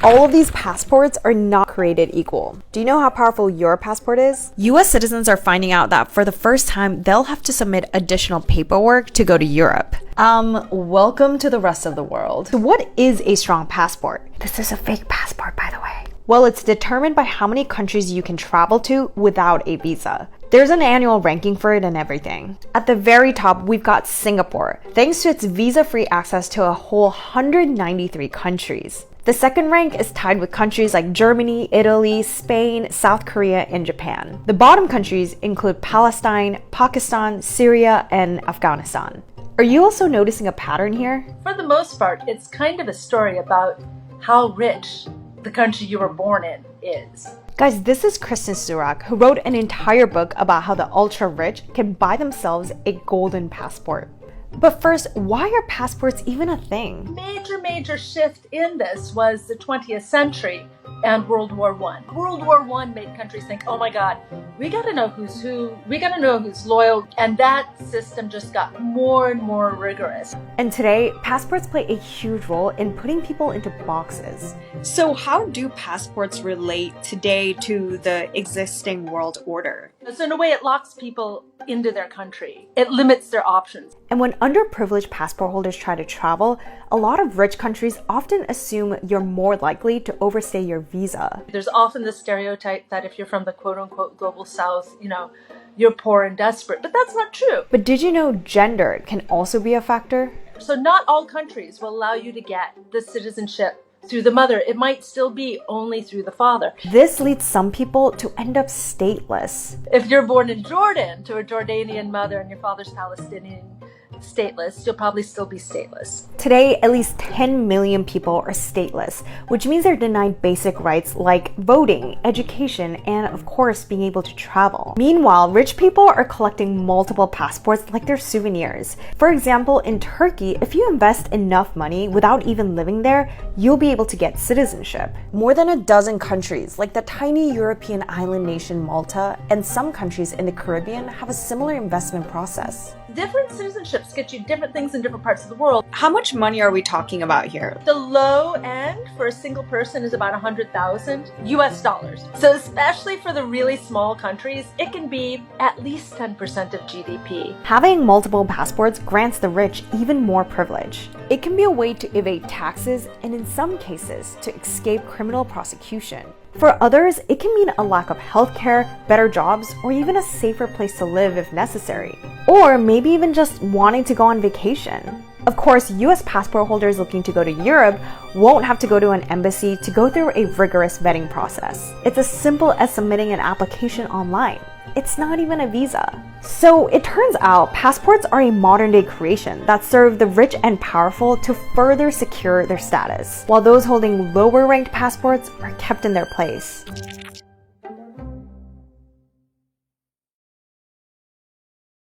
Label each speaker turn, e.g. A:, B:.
A: All of these passports are not created equal. Do you know how powerful your passport is? US citizens are finding out that for the first time, they'll have to submit additional paperwork to go to Europe. Welcome to the rest of the world. So what is a strong passport? This is a fake passport, by the way. Well, it's determined by how many countries you can travel to without a visa. There's an annual ranking for it and everything. At the very top, we've got Singapore, thanks to its visa-free access to a whole 193 countries. The second rank is tied with countries like Germany, Italy, Spain, South Korea, and Japan. The bottom countries include Palestine, Pakistan, Syria, and Afghanistan. Are you also noticing a pattern here?
B: For the most part, it's kind of a story about how rich the country you were born in is.
A: Guys, this is Kristen Surak, who wrote an entire book about how the ultra-rich can buy themselves a golden passport. But first, why are passports even a thing?
B: Major shift in this was the 20th century and World War I. World War I made countries think, oh my God, we gotta know who's who, we gotta know who's loyal, and that system just got more and more rigorous.
A: And today, passports play a huge role in putting people into boxes.
C: So how do passports relate today to the existing world order?
B: So in a way, it locks people into their country. It limits their options.
A: And when underprivileged passport holders try to travel, a lot of rich countries often assume you're more likely to overstay your visa.
B: There's often the stereotype that if you're from the quote-unquote global south, you're poor and desperate, but that's not true.
A: But did you know gender can also be a factor?
B: So not all countries will allow you to get the citizenship through the mother. It might still be only through the father.
A: This leads some people to end up stateless.
B: If you're born in Jordan to a Jordanian mother and your father's Palestinian, stateless, you'll probably still be stateless.
A: Today, at least 10 million people are stateless, which means they're denied basic rights like voting, education, and of course, being able to travel. Meanwhile, rich people are collecting multiple passports like they're souvenirs. For example, in Turkey, if you invest enough money without even living there, you'll be able to get citizenship. More than a dozen countries, like the tiny European island nation Malta, and some countries in the Caribbean have a similar investment process.
B: Different citizenships get you different things in different parts of the world.
C: How much money are we talking about here?
B: The low end for a single person is about 100,000 US dollars. So especially for the really small countries, it can be at least 10% of GDP.
A: Having multiple passports grants the rich even more privilege. It can be a way to evade taxes and in some cases to escape criminal prosecution. For others, it can mean a lack of healthcare, better jobs, or even a safer place to live if necessary. Or maybe even just wanting to go on vacation. Of course, US passport holders looking to go to Europe won't have to go to an embassy to go through a rigorous vetting process. It's as simple as submitting an application online. It's not even a visa. So it turns out passports are a modern day creation that serve the rich and powerful to further secure their status, while those holding lower ranked passports are kept in their place.